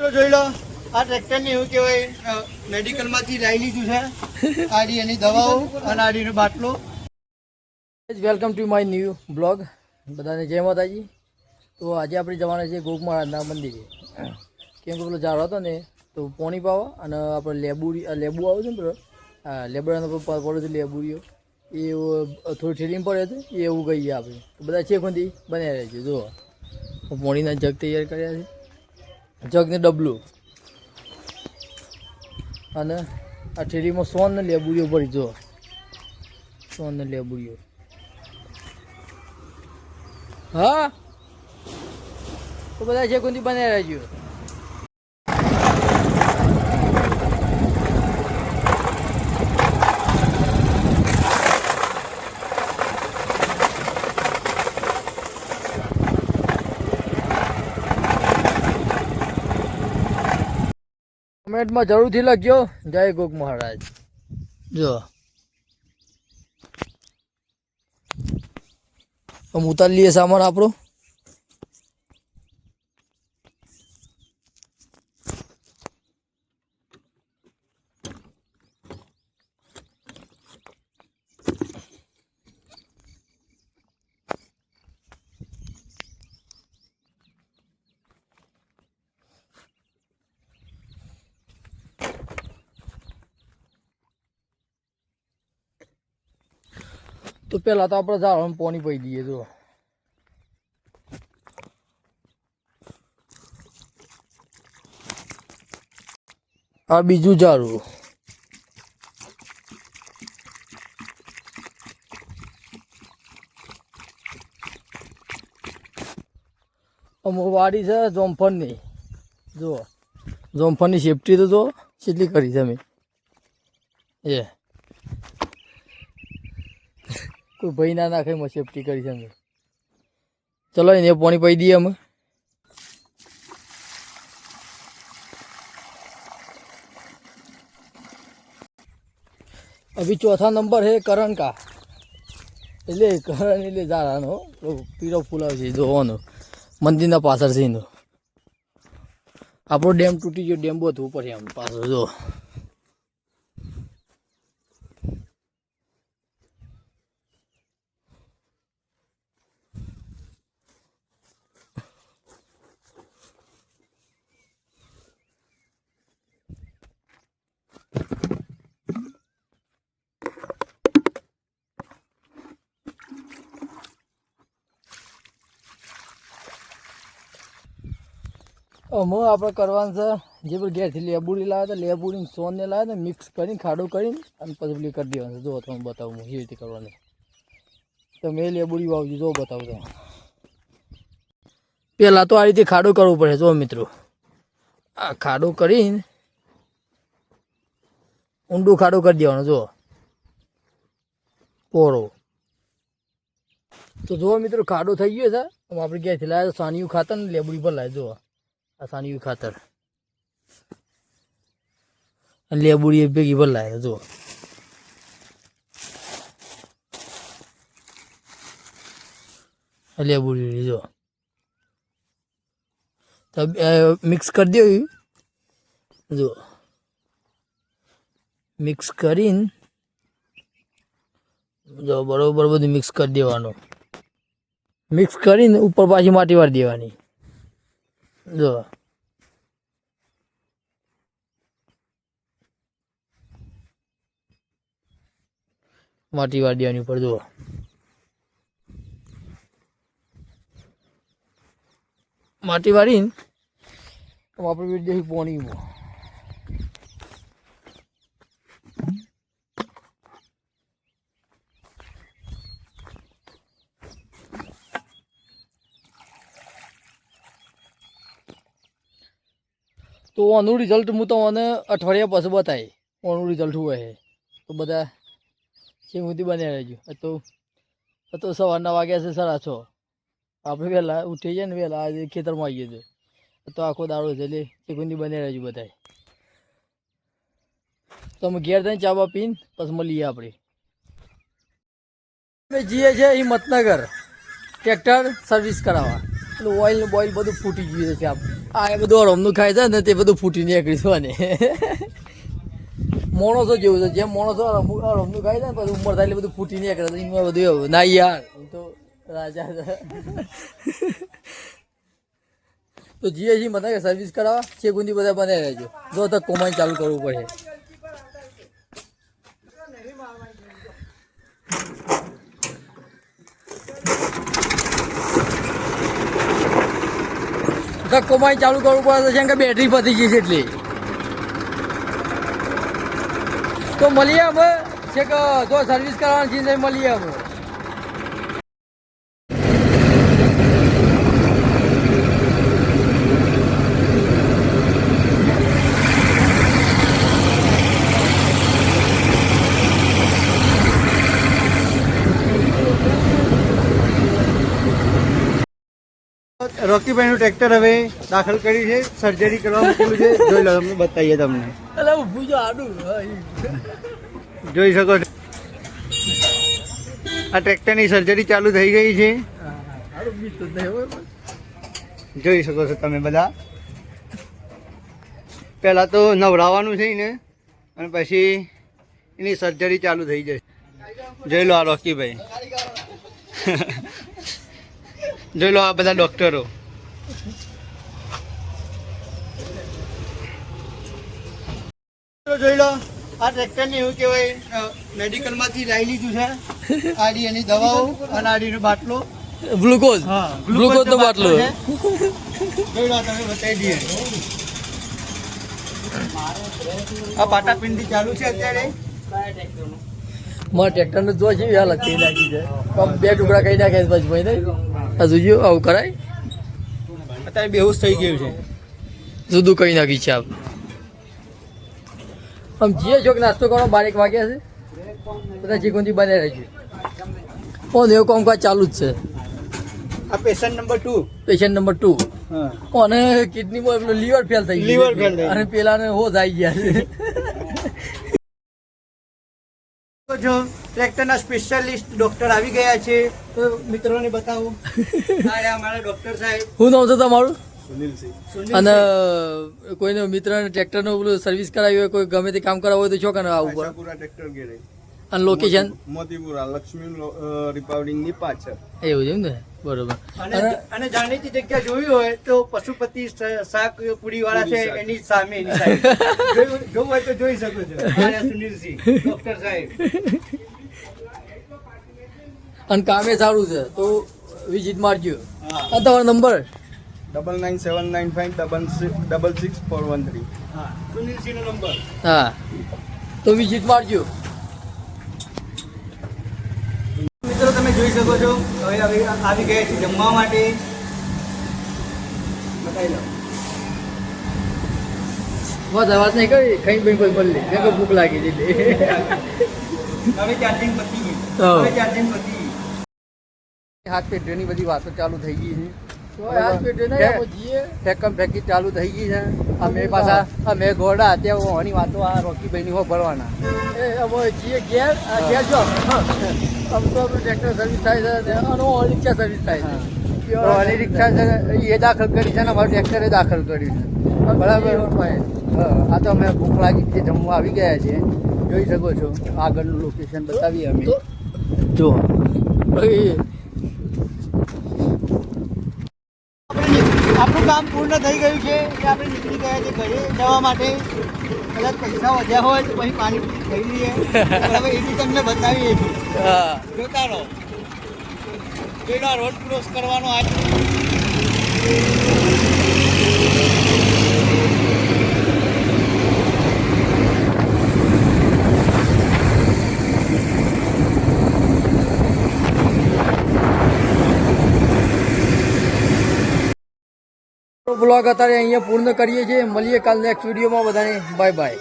જોઈ લો આ ટ્રેક્ટર ને એવું કહેવાય મેડિકલ માંથી લઈ લીધું છે આડી એની દવાઓ અને આડીનો બાટલો. Welcome to my new blog. બધાને જય માતાજી. તો આજે આપણે જવાના છે ગોગ મહારાજના મંદિરે. કેમ કે પેલો ઝાડો હતો ને તો પોણી પાવા અને આપણે લેબુ આવે છે ને પેલો લેબડાનો પડ્યો છે લેબુરીઓ એ થોડી ઠેરીમાં પડ્યો હતો એ એવું કહીએ આપણે. તો બધા છે ખોંધી બનાવી રહ્યા છે. જુઓ પોણીના જગ તૈયાર કર્યા છે, જગને ડબલું અને આ ઠેરીમાં સોન ને લેબુરીઓ ભરી. જુઓ સોન ને લેબુરીઓ. હા તો બધા છે કોનથી બનાવી રહેજો. કમેન્ટમાં જરૂરથી લખજો જય ગોગ મહારાજ. જો આમ ઉતારી લઈએ સામાન આપણો. તો પેલા તો આપણે ઝાડમાં પાણી પી દઈએ. જો આ બીજું ઝાડું. અમુક વાડી છે જોમફળની. જુઓ જોમફળની સેફટી તો જો કેટલી કરી છે અમે. કોઈ ભાઈ ના નાખે એમાં સેફટી કરી છે અમે. ચલો એને પાણી પી દઈએ અમે. अभी चौथा नंबर है करण का. એટલે કરણ એટલે ઝાડાનો પીળો ફૂલાવ છે જોવાનો મંદિરના પાછળ છે એનો. આપણો ડેમ તૂટી ગયો. ડેમ બહુ ઉપર છે આમ પાછળ. જો અમે આપણે કરવાનું છે જે પણ ઘેરથી લેબુડી લાવ્યા હતા લેબુડીને સોનને લાવ્યા હતા મિક્સ કરીને ખાડો કરીને અને પછી પેલી કરી દેવાનું છે. જો તમે બતાવું હું એ રીતે કરવાની. તમે એ લેબુડી વાવજો. જો બતાવું તમે. પહેલાં તો આ રીતે ખાડો કરવો પડે. જો મિત્રો આ ખાડો કરીને ઊંડો ખાડો કરી દેવાનો. જો પોરો. તો જો મિત્રો ખાડો થઈ ગયો છે. આપણે ઘેરથી લાવ્યા સાનિયું ખાતર ને લેબુડી પર લાવ્યા. જો આ સાનિયું ખાતર લેબુડી ભેગી ભલાય. જો લેબુડી જો મિક્સ કરી દે. જો મિક્સ કરીને જો બરોબર બધું મિક્સ કરી દેવાનું. મિક્સ કરીને ઉપર પાછી માટી વાળી દેવાની. જો માટી વાળી દેવાની ઉપર. જો માટી વાળીને આપણે વેડી દઈએ પાણીમાં. તો આનું રિઝલ્ટ હું તમને અઠવાડિયા પછી બતાવી. આનું રિઝલ્ટ હોય તો બધા સુધી બન્યા રહેજો. તો સવારના વાગ્યા છે 6:30. આપણે વહેલા ઉઠી જાય ને વહેલા આજે ખેતરમાં આવીએ છીએ તો આખો દાડો છે એટલે સુધી બન્યા રહેજો બધા. તો અમે ઘેર જઈને ચા બા પીને પછી મળીએ આપણે. અમે જઈએ છીએ હિંમતનગર ટ્રેક્ટર સર્વિસ કરાવવા. પેલું ઓઇલ ને બોઇલ બધું ફૂટી ગયું છે. આ એ બધું રમનું ખાય છે ને તે બધું ફૂટી નીકળ્યું છે. માણસો જેવું છે, જેમ માણસો રમનું ખાય છે ને પછી ઉંમર થાય એટલે બધું ફૂટી નીકળે છે. એમાં બધું એવું ના યાર, હું તો રાજા છે. તો જીએ જી મને સર્વિસ કરાવવા છે ગુંદી બધા બનાવી રહેજો. જો તો કોમાઈ ચાલુ કરવું પડે. કોમાઈ ચાલુ કરવું પડે છે કે બેટરી પતી ગઈ છે એટલે. તો મળીએ અમે છે કે જો સર્વિસ કરવાની છે મળીએ અમે. રોકીભાઈનું ટ્રેક્ટર હવે દાખલ કર્યું છે, સર્જરી કરવા મૂકેલું છે. જોઈ લો, તમને બતાવીએ તમને. એટલે ઊભું જો આડું જોઈ શકો છો આ ટ્રેક્ટરની સર્જરી ચાલુ થઈ ગઈ છે. જોઈ શકો છો તમે બધા. પહેલાં તો નવડાવવાનું છે ને, અને પછી એની સર્જરી ચાલુ થઈ જશે. જોઈ લો આ રોકીભાઈ. જોઈ લો આ બધા ડોક્ટરો. જોઈ લો આ ટ્રેક્ટરને એવું કહેવાય મેડિકલમાંથી લાવી લીધું છે. આડી એની દવાઓ અને આડીનો બાટલો, ગ્લુકોઝ. હા ગ્લુકોઝનો બાટલો. જોઈ લો તમે બતાવી દઈએ. આ પાટાપિંડી ચાલુ છે અત્યારે. મારા ટ્રેક્ટરને જો છે હાલત થઈ નાખી છે. બે ટુકડા કહી નાખે પછી ભાઈ નહીં હજુ જો આવું કરાય. અત્યારે બેહોશ થઈ ગયું છે. જુદું કહી નાખી છે. આમ જીએ છો કે નાસ્તો કરો 12 વાગ્યા છે. બધા ચીકુંથી બને રહેજો. કોણ એવું કામકાજ ચાલુ જ છે. આ પેશન્ટ નંબર 2. Patient number 2. હા. કોને કિડનીમાં પેલો લીવર ફેલ થઈ ગયું. લીવર ફેલ થઈ અને પેલાને હોશ આવી ગયા છે. જો ટ્રેક્ટરના સ્પેશિયાલિસ્ટ ડોક્ટર આવી ગયા છે, તો મિત્રોને બતાવો. આ અમારા ડોક્ટર સાહેબ. શું નામ છે તમારું? સુનિલસિંહ. અને કોઈને મિત્રને ટ્રેક્ટરનું પેલું સર્વિસ કરાવી હોય, કોઈ ગમે તે કામ કરાવવું હોય તો છો કે આવું પડે. પૂરા ટ્રેક્ટર ગેરેજ અને લોકેશન મોતીપુરા લક્ષ્મી રિપાવડિંગ ની પાછળ. એવું છે એમ ને? બરોબર. અને જાણીતી જગ્યા જોવી હોય તો પશુપતિ શાક પૂરી વાળા છે એની સામે એની સાઈડ જોવું હોય તો જોઈ શકો છો. આ સુનિલસિંહ ડોક્ટર સાહેબ. અને કામે સારું છે તો વિઝિટ મારજો. હા. આ તમારો નંબર 9979566413. હા, સુનિલસિંહનો નંબર. હા, તો વિઝિટ મારજો. મિત્રો તમે જોઈ શકો છો હવે આવી ગયા છે જમવા માટે. બતાવી લો. બસ અવાજ નહીં કરી ખાઈ બી કોઈ બોલી મેં કોઈ ભૂખ લાગી દીધી. હવે ચાર્જિંગ પતી ગઈ. હા. હવે ચાર્જિંગ પતી ગઈ. હાથ પેટની બધી વાતો ચાલુ થઈ ગઈ છે. ફેકમ ફેકી ચાલુ થઈ ગઈ છે. અમે પાછા અમે ઘોડા ત્યાં ઓની વાતો આ રોકીભાઈની હો ભરવાના. ઘેર જો આમ તો ટ્રેક્ટર સર્વિસ થાય છે અને રિક્ષા સર્વિસ થાય છે. ઓની રિક્ષા છે એ દાખલ કરી છે ને અમારું ટ્રેક્ટરે દાખલ કર્યું છે. બરાબર. હા, આ તો અમે ભૂખ લાગી છે જમવા આવી ગયા છે. જોઈ શકો છો આગળનું લોકેશન બતાવીએ અમે. જો આપણું કામ પૂર્ણ થઈ ગયું છે એટલે આપણે નીકળી ગયા છે ઘરે જવા માટે. કદાચ પૈસા વધ્યા હોય તો પછી પાણીપુરી ખાઈ લઈએ. હવે એ બી તમને બતાવીએ છીએ. હા. જોતા રહો. જોઈ લો રોડ ક્રોસ કરવાનો આ. બ્લોગ અત્યારે અહીંયા પૂર્ણ કરીએ છીએ. મળીએ કાલ નેક્સ્ટ વિડીયોમાં. બધાને બાય બાય.